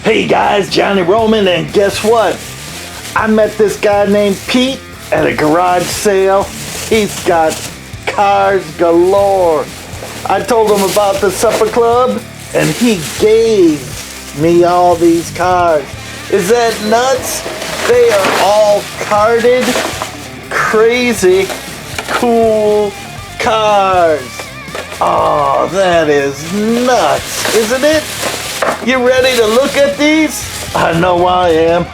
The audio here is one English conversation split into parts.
Hey guys, Johnny Roman, and guess what? I met this guy named Pete at a garage sale. He's got cars galore. I told him about the supper club, and he gave me all these cars. Is that nuts? They are all carded, crazy, cool cars. Oh, that is nuts, isn't it? You ready to look at these? I know I am.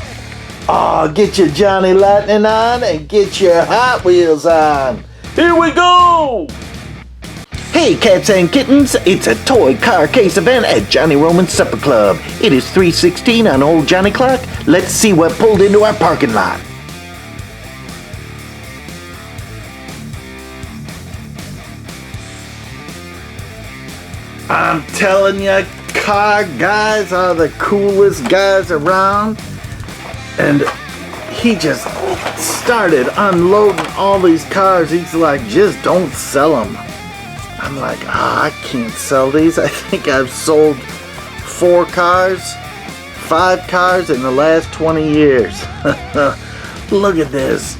Oh, get your Johnny Lightning on and get your Hot Wheels on. Here we go! Hey cats and kittens, it's a toy car case event at Johnny Roman's Supper Club. It is 3:16 on old Johnny Clock. Let's see what pulled into our parking lot. I'm telling you, car guys are the coolest guys around. And he just started unloading all these cars. He's like, just don't sell them. I'm like, I can't sell these. I think I've sold 4 cars, 5 cars in the last 20 years. Look at this.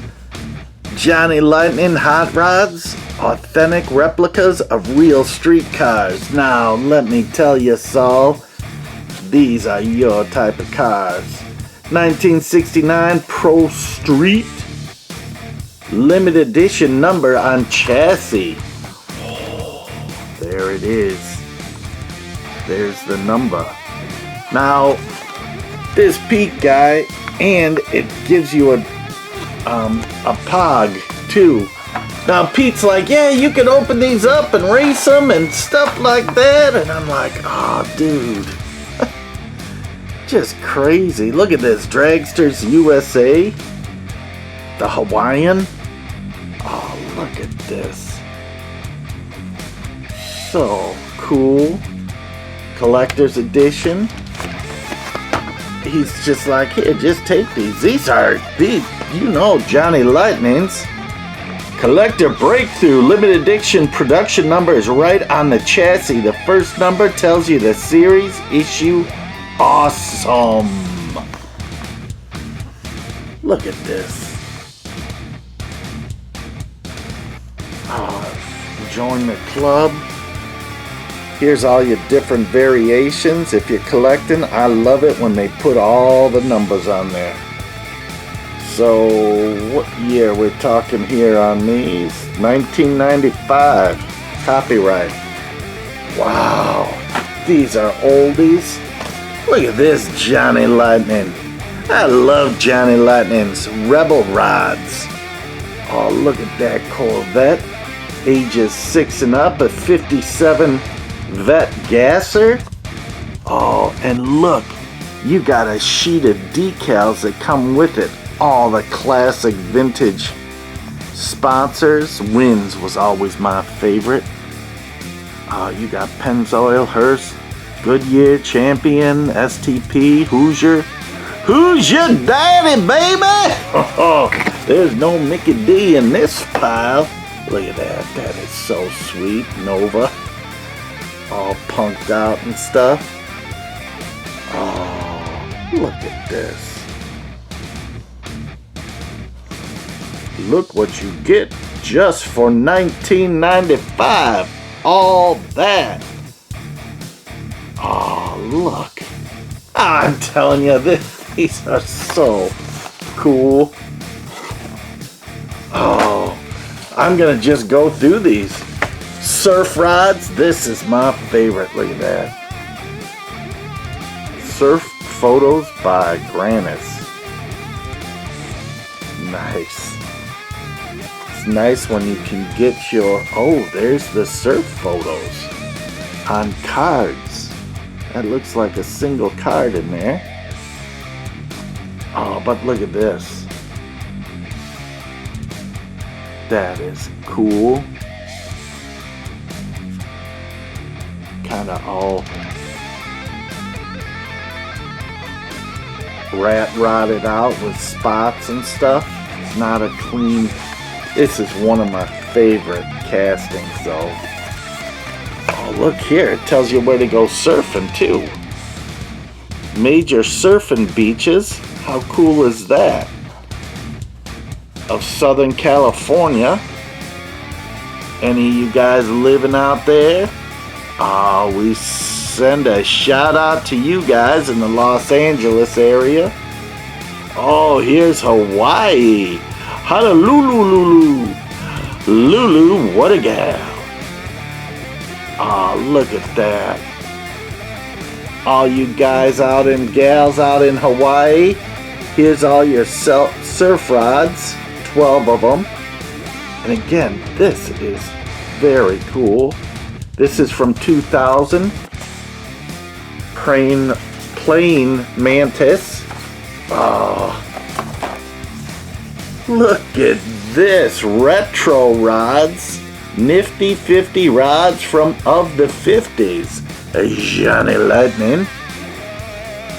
Johnny Lightning hot rods, authentic replicas of real street cars. Now, let me tell you, Saul, these are your type of cars. 1969 Pro Street, limited edition number on chassis. There it is. There's the number. Now, this Pete guy, and it gives you a pog too. Now Pete's like, yeah, you can open these up and race them and stuff like that. And I'm like, oh, dude. Just crazy. Look at this. Dragsters USA. The Hawaiian. Oh, look at this. So cool. Collector's edition. He's just like, here, just take these. These, you know, Johnny Lightning's. Collector Breakthrough. Limited edition production number is right on the chassis. The first number tells you the series issue. Awesome. Look at this. Oh, join the club. Here's all your different variations. If you're collecting, I love it when they put all the numbers on there. So, what year we're talking here on these? 1995. Copyright. Wow. These are oldies. Look at this Johnny Lightning. I love Johnny Lightning's Revel rods. Oh, look at that Corvette. Ages 6 and up, a 57 Vet gasser. Oh, and look, you got a sheet of decals that come with it. All the classic vintage sponsors. Wins was always my favorite. Oh, you got Pennzoil, Hearst, Goodyear, Champion, STP, Hoosier. Who's your daddy, baby? Oh, there's no Mickey D in this pile. Look at that. That is so sweet. Nova. All punked out and stuff. Oh, look at this. Look what you get just for $19.95. All that. Oh, look. I'm telling you, these are so cool. Oh, I'm going to just go through these. Surf rods. This is my favorite. Look at that. Surf photos by Granis. Nice. It's nice when you can get your... Oh, there's the surf photos on cards. That looks like a single card in there. Oh, but look at this. That is cool. Kind of all rat rotted out with spots and stuff. It's not a clean... This is one of my favorite castings though. Oh, look here. It tells you where to go surfing too. major surfing beaches. How cool is that? Of Southern California. Any of you guys living out there? We send a shout out to you guys in the Los Angeles area. Oh, here's Hawaii. Honolulu. Lulu, what a gal. Oh, look at that. All you guys out and gals out in Hawaii, here's all your surf rods, 12 of them. And again, this is very cool. This is from 2000. Plain Mantis. Oh, look at this. Retro rods. Nifty 50 rods of the 50s. Johnny Lightning.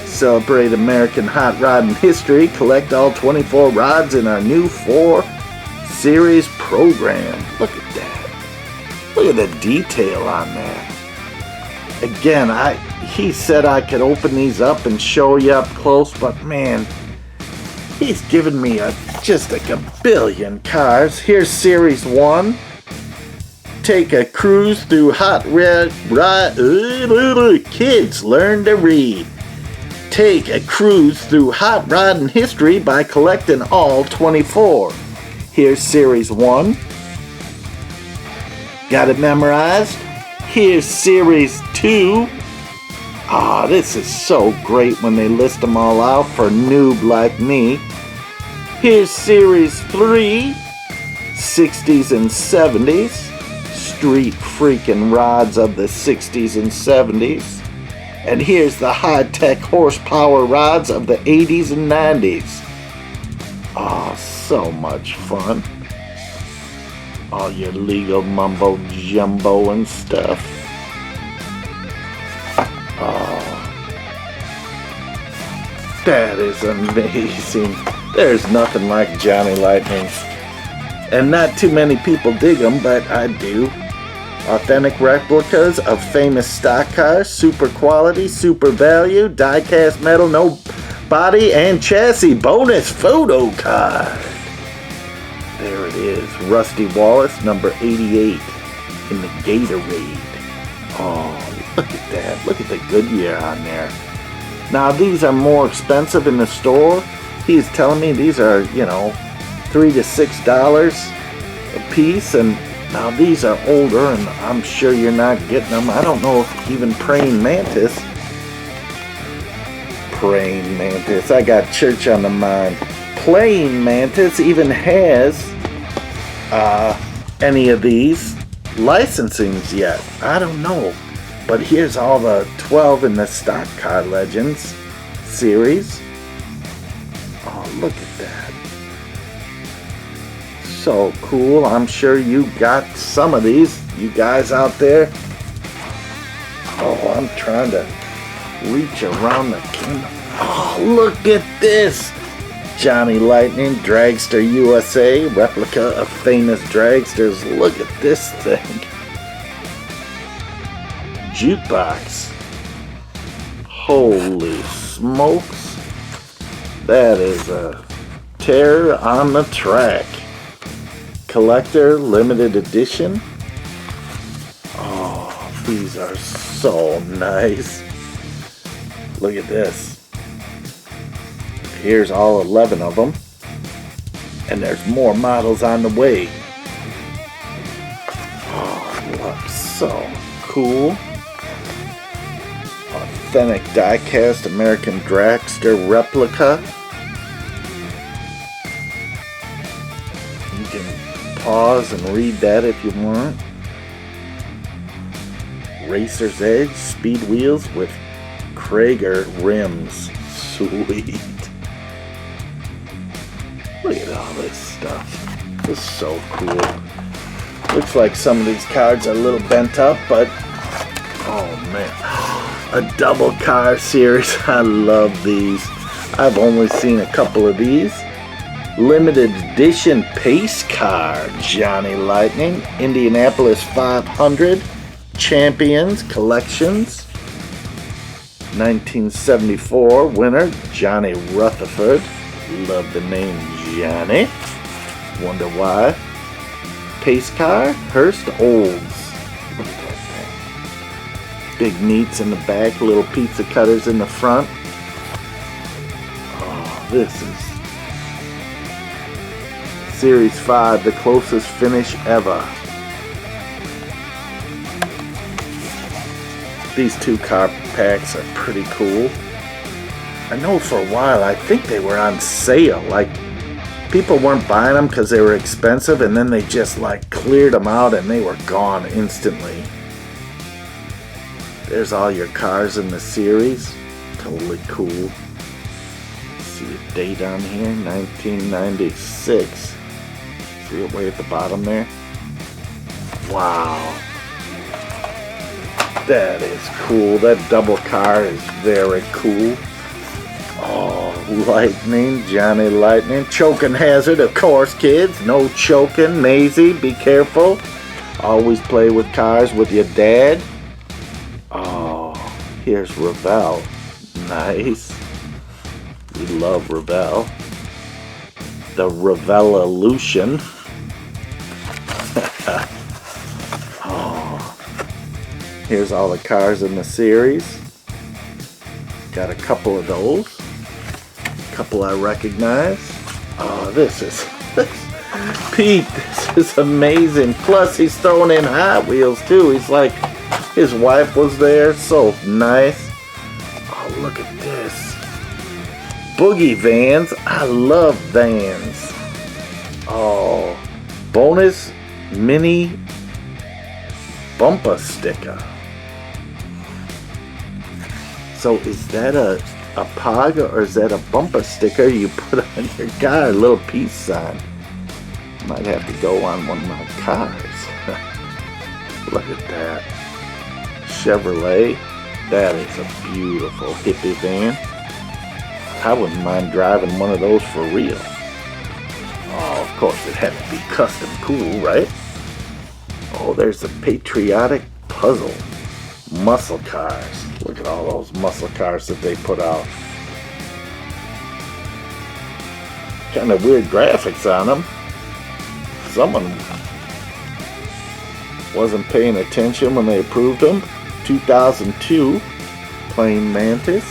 Celebrate American hot rodding history. Collect all 24 rods in our new 4 series program. Look at that. Look at the detail on that. Again, he said I could open these up and show you up close, but man, he's given me just like a billion cars. Here's Series 1. Take a cruise through hot red kids learn to read. Take a cruise through hot rodding history by collecting all 24. Here's Series 1. Got it memorized? Here's Series 2. This is so great when they list them all out for a noob like me. Here's Series 3. 60s and 70s. Street freaking rods of the 60s and 70s. And here's the high-tech horsepower rods of the 80s and 90s. So much fun. All your legal mumbo jumbo and stuff. That is amazing. There's nothing like Johnny Lightning. And not too many people dig them, but I do. Authentic replicas of famous stock cars, super quality, super value, die-cast metal, no body and chassis bonus photo card. There it is, Rusty Wallace, number 88 in the Gatorade. Oh, look at that. Look at the Goodyear on there. Now, these are more expensive in the store. He's telling me these are, $3 to $6 a piece, and now these are older, and I'm sure you're not getting them. I don't know if even Praying Mantis, I got church on the mind. Playing Mantis even has any of these licensings yet. I don't know. But here's all the 12 in the Stock Car Legends series. Oh, look at that. So cool. I'm sure you got some of these, you guys out there. Oh, I'm trying to reach around the camera. Oh, look at this. Johnny Lightning, Dragster USA, replica of famous dragsters. Look at this thing. Jukebox. Holy smokes. That is a terror on the track. Collector limited edition. Oh, these are so nice. Look at this. Here's all 11 of them. And there's more models on the way. Oh, looks so cool. Authentic die-cast American Dragster replica. You can pause and read that if you want. Racer's Edge speed wheels with Krager rims. Sweet. Look at all this stuff. This is so cool. Looks like some of these cards are a little bent up, but oh man. A double car series. I love these. I've only seen a couple of these. Limited edition pace car. Johnny Lightning. Indianapolis 500. Champions collections. 1974 winner, Johnny Rutherford. Love the name Johnny. Wonder why. Pace car, Hearst Olds. Look at that thing. Big meats in the back, little pizza cutters in the front. Oh, this is Series 5, the closest finish ever. These two car packs are pretty cool. I know for a while, I think they were on sale. Like, people weren't buying them because they were expensive, and then they just like cleared them out and they were gone instantly. There's all your cars in the series. Totally cool. See a date on here, 1996. See it way at the bottom there? Wow. That is cool. That double car is very cool. Oh, Lightning, Johnny Lightning. Choking hazard, of course, kids. No choking. Maisie, be careful. Always play with cars with your dad. Oh, here's Revel. Nice. We love Revel. The Revolution. Here's all the cars in the series. Got a couple of those. A couple I recognize. Oh, this is Pete, this is amazing. Plus he's throwing in Hot Wheels too. He's like, his wife was there. So nice. Oh, look at this. Boogie vans. I love vans. Oh, bonus mini bumper sticker. So is that a pog or is that a bumper sticker you put on your car? A little peace sign. Might have to go on one of my cars. Look at that. Chevrolet. That is a beautiful hippie van. I wouldn't mind driving one of those for real. Oh, of course it had to be custom cool, right? Oh, there's a patriotic puzzle. Muscle cars. Look at all those muscle cars that they put out. Kind of weird graphics on them. Someone wasn't paying attention when they approved them. 2002 Plain Mantis.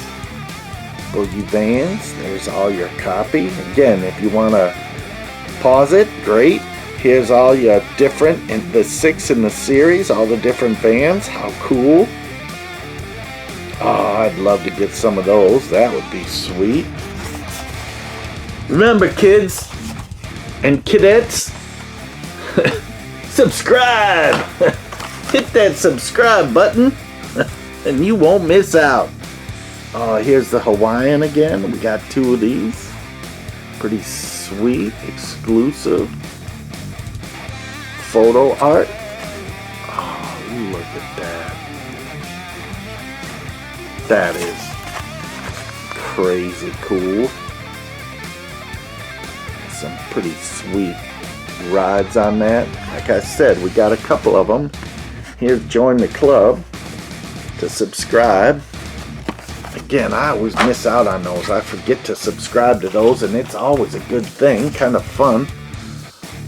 Boogie Vans. There's all your copy. Again, if you want to pause it, great. Here's all your different, in the 6 in the series, all the different vans. How cool. Oh, I'd love to get some of those. That would be sweet. Remember, kids and kidettes, subscribe. Hit that subscribe button and you won't miss out. Oh, here's the Hawaiian again. We got 2 of these. Pretty sweet, exclusive photo art. Oh, look at that. That is crazy cool. Some pretty sweet rides on that. Like I said, we got a couple of them. Here, join the club to subscribe. Again, I always miss out on those. I forget to subscribe to those, and it's always a good thing. Kind of fun.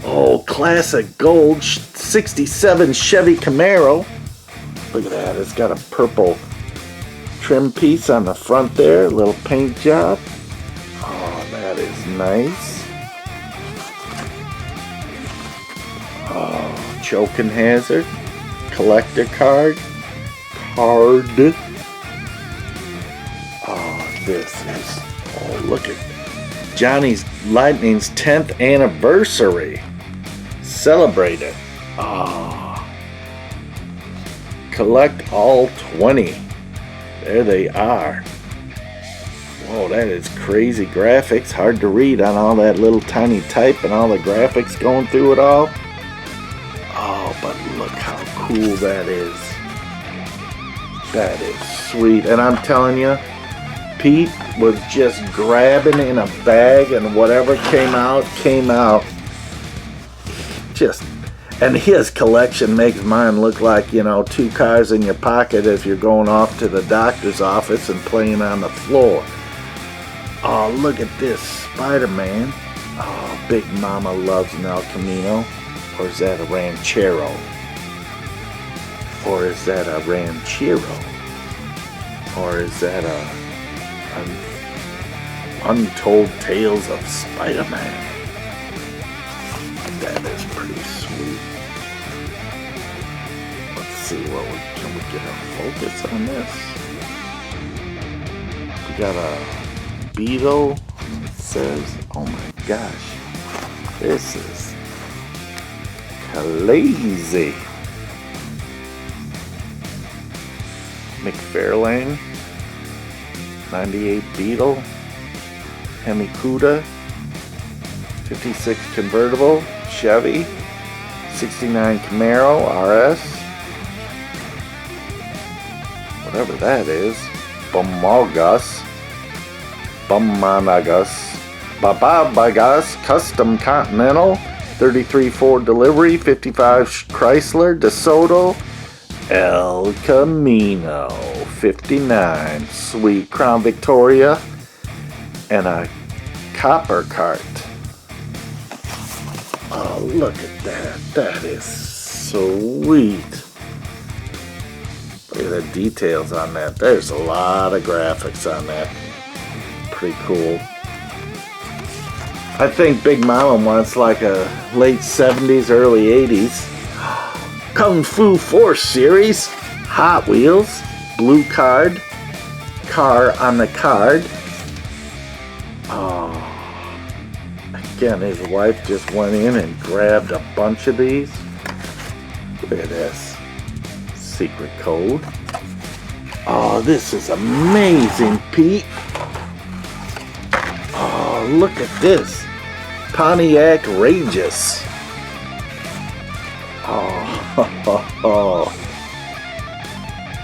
Oh, classic gold 67 Chevy Camaro. Look at that. It's got a purple trim piece on the front there. A little paint job. Oh, that is nice. Oh, choking hazard. Collector card. Oh, this is... Oh, look at Johnny's Lightning's 10th anniversary. Celebrate it. Ah. Collect all 20. There they are. Whoa, that is crazy graphics. Hard to read on all that little tiny type and all the graphics going through it all. Oh, but look how cool that is. That is sweet. And I'm telling you, Pete was just grabbing in a bag, and whatever came out, came out. Just, and his collection makes mine look like, you know, 2 cars in your pocket if you're going off to the doctor's office and playing on the floor. Oh, look at this Spider-Man. Oh, Big Mama loves an El Camino. Or is that a Ranchero? Or is that a Ranchero? Or is that an Untold Tales of Spider-Man? That is pretty sweet. Let's see can we get a focus on this? We got a Beetle. It says, oh my gosh, this is crazy. McFarlane, 98 Beetle, Hemi Cuda, 56 convertible, Chevy, 69 Camaro RS, whatever that is, Babagas, Custom Continental, 33 Ford Delivery, 55 Chrysler, DeSoto, El Camino, 59, sweet Crown Victoria, and a copper cart. Oh, look at that. That is sweet. Look at the details on that. There's a lot of graphics on that. Pretty cool. I think Big Mama wants like a late 70s, early 80s. Kung Fu Force series, Hot Wheels, blue card, car on the card. Oh, again, his wife just went in and grabbed a bunch of these. Look at this. Secret code. Oh, this is amazing, Pete. Oh, look at this. Pontiac Rageous. Oh,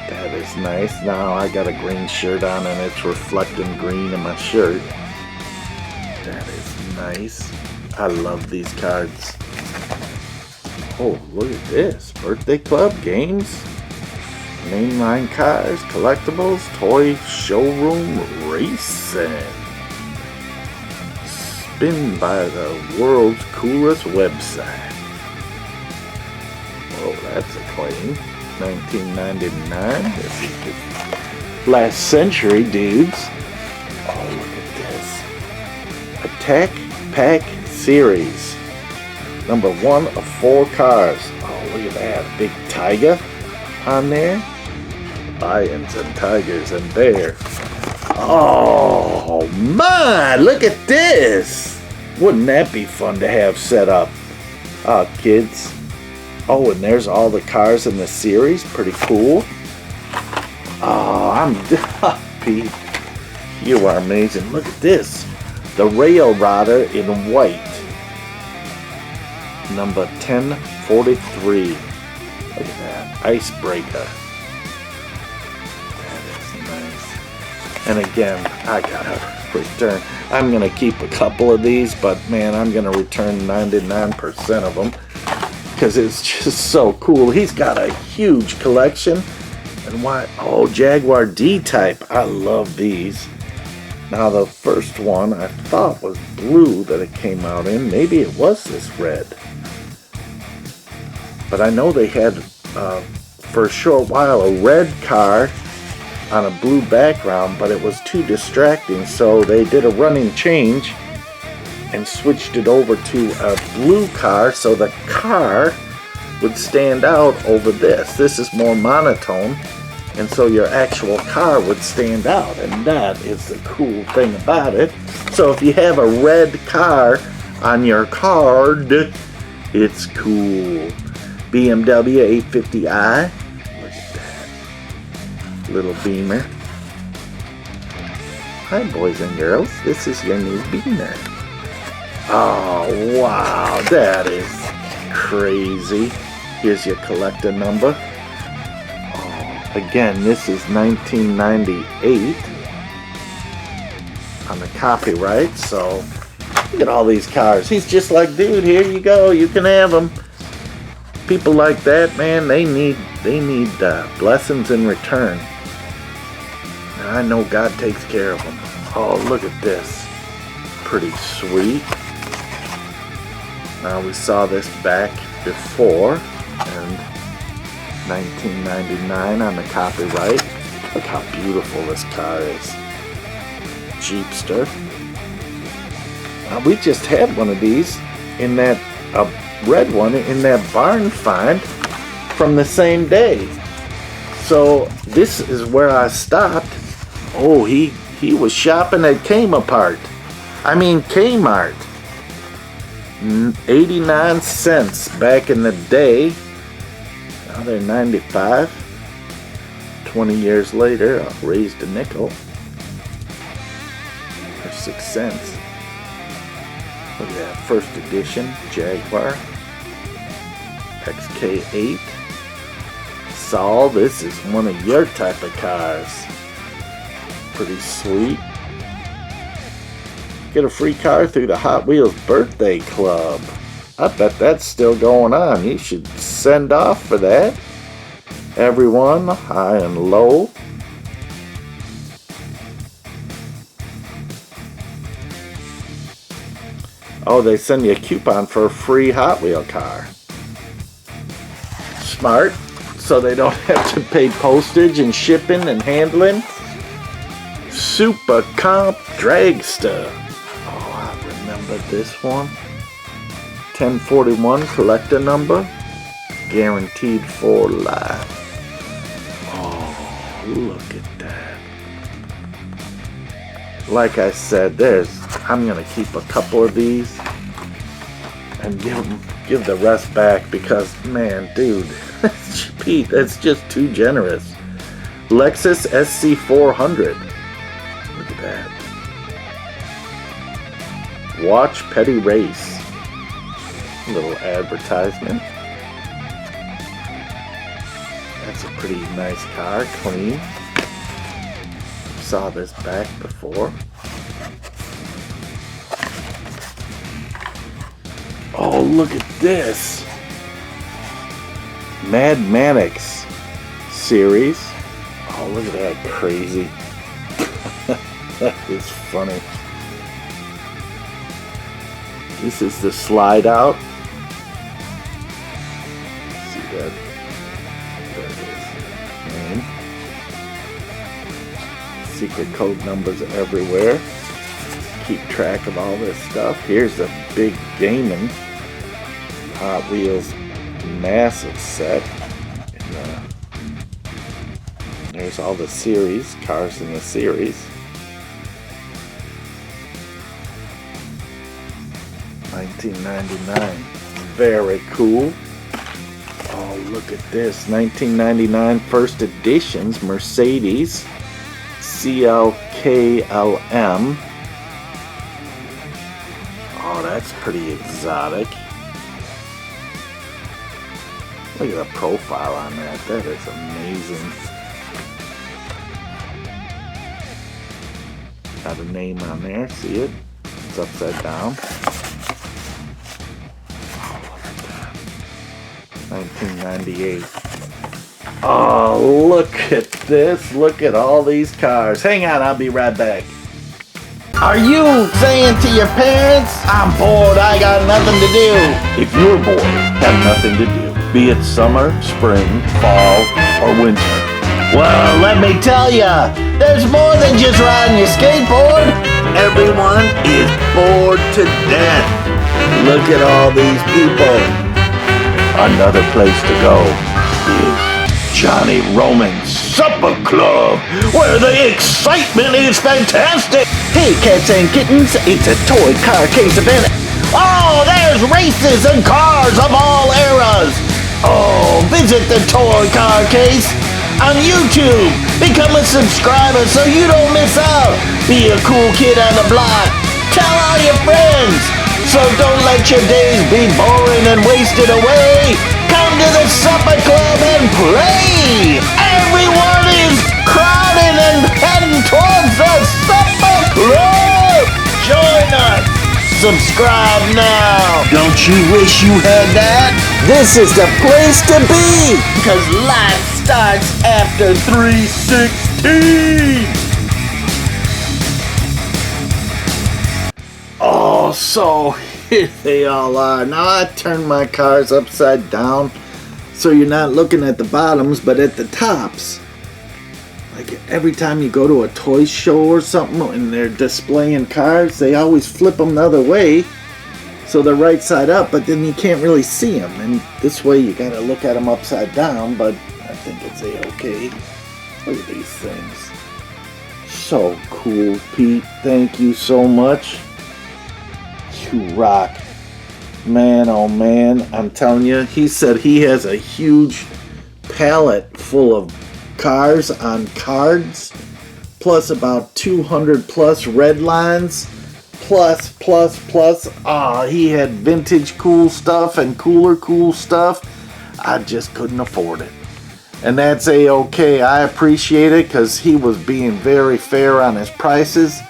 that is nice. Now I got a green shirt on and it's reflecting green in my shirt. That is nice. I love these cards. Oh, look at this. Birthday Club games, mainline cars, collectibles, toy showroom racing. Spin by the world's coolest website. Oh, that's a claim. 1999. This is the last century, dudes. Oh, look at this. Attack Pack Series. Number 1 of 4 cars. Oh, look at that. Big tiger on there. Lions and tigers and bear. Oh, man. Look at this. Wouldn't that be fun to have set up? Kids. Oh, and there's all the cars in the series. Pretty cool. Oh, Pete. You are amazing. Look at this. The Rail Rodder in white. Number 1043. Look at that. Icebreaker. That is nice. And again, I gotta return. I'm gonna keep a couple of these, but man, I'm gonna return 99% of them. Because it's just so cool. He's got a huge collection. And why? Oh, Jaguar D-Type. I love these. Now, the first one I thought was blue that it came out in. Maybe it was this red. But I know they had, for a short while, a red car on a blue background, but it was too distracting. So they did a running change and switched it over to a blue car so the car would stand out over this. This is more monotone, and so your actual car would stand out, and that is the cool thing about it. So if you have a red car on your card, it's cool. BMW 850i. Look at that. Little Beamer. Hi, boys and girls. This is your new Beamer. Oh, wow, that is crazy. Here's your collector number. Oh, again, this is 1998 on the copyright, so look at all these cars. He's just like, dude, here you go, you can have them. People like that, man, they need blessings in return. I know God takes care of them. Oh, look at this. Pretty sweet. Now we saw this back before, and 1999 on the copyright. Look how beautiful this car is. Jeepster. We just had one of these in that red one in that barn find from the same day. So this is where I stopped. Oh, he was shopping at Kmart. 89 cents back in the day. Now they're 95. 20 years later, I've raised a nickel. Or 6 cents. Look at that, first edition Jaguar XK8. Saul, this is one of your type of cars. Pretty sweet. Get a free car through the Hot Wheels Birthday Club. I bet that's still going on. You should send off for that. Everyone, high and low. Oh, they send you a coupon for a free Hot Wheel car. Smart, so they don't have to pay postage and shipping and handling. Super Comp Dragster. Oh, I remember this one. 1041 collector number. Guaranteed for life. Oh, look at that. Like I said, I'm gonna keep a couple of these and give the rest back because, man, dude, Pete, that's just too generous. Lexus SC400. Look at that. Watch Petty Race. A little advertisement. That's a pretty nice car, clean. Saw this back before. Oh, look at this. Mad Mannix series. Oh, look at that, crazy. That is funny. This is the slide out. See that? There it is. Name. Secret code numbers everywhere. Keep track of all this stuff. Here's a big gaming Hot Wheels massive set. And, there's all the series, cars in the series. 1999. Very cool. Oh, look at this. 1999 first editions Mercedes CLKLM. Oh, that's pretty exotic. Look at the profile on that. That is amazing. Got a name on there. See it? It's upside down. Oh, look at that. 1998. Oh, look at this. Look at all these cars. Hang on, I'll be right back. Are you saying to your parents, I'm bored, I got nothing to do? If you're bored, have nothing to do, be it summer, spring, fall, or winter. Well, let me tell ya, there's more than just riding your skateboard. Everyone is bored to death. Look at all these people. Another place to go is Johnny Roman's Supper Club, where the excitement is fantastic. Hey, cats and kittens, it's a toy car case event. Oh, there's races and cars of all eras. Oh, visit the toy car case on YouTube. Become a subscriber so you don't miss out. Be a cool kid on the block. Tell all your friends. So don't let your days be boring and wasted away. Come to the Supper Club and play. Everyone is crowding and heading towards the Supper Club. Join us. Subscribe now. Don't you wish you had that? This is the place to be. Because life starts after 3:16. Oh, so here they all are. Now I turn my cars upside down so you're not looking at the bottoms but at the tops. Like every time you go to a toy show or something and they're displaying cars, they always flip them the other way so they're right side up, but then you can't really see them. And this way you gotta look at them upside down, but I think it's a-okay. Look at these things. So cool, Pete. Thank you so much. You rock. Man, oh man, I'm telling you, he said he has a huge pallet full of cars on cards, plus about 200 plus red lines, plus. He had vintage cool stuff and cooler cool stuff. I just couldn't afford it. And that's a-okay. I appreciate it because he was being very fair on his prices.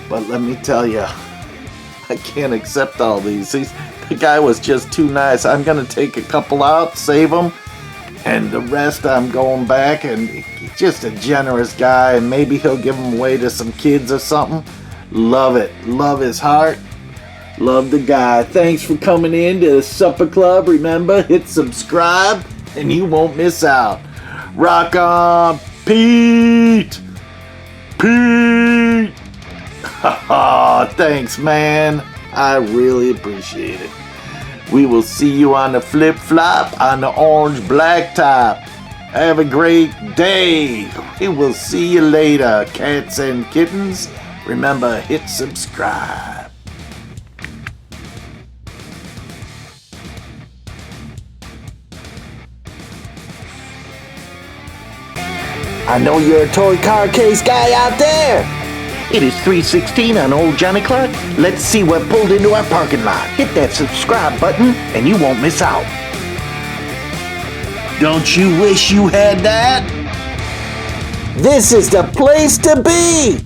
But let me tell you, I can't accept all these. The guy was just too nice. I'm going to take a couple out, save them, and the rest I'm going back. And he's just a generous guy, and maybe he'll give them away to some kids or something. Love it. Love his heart. Love the guy. Thanks for coming in to the Supper Club. Remember, hit subscribe, and you won't miss out. Rock on, Pete! Pete! Thanks, man. I really appreciate it. We will see you on the flip-flop on the orange blacktop. Have a great day. We will see you later, cats and kittens. Remember, hit subscribe. I know you're a toy car case guy out there. It is 3:16 on Old Johnny Clark. Let's see what pulled into our parking lot. Hit that subscribe button and you won't miss out. Don't you wish you had that? This is the place to be.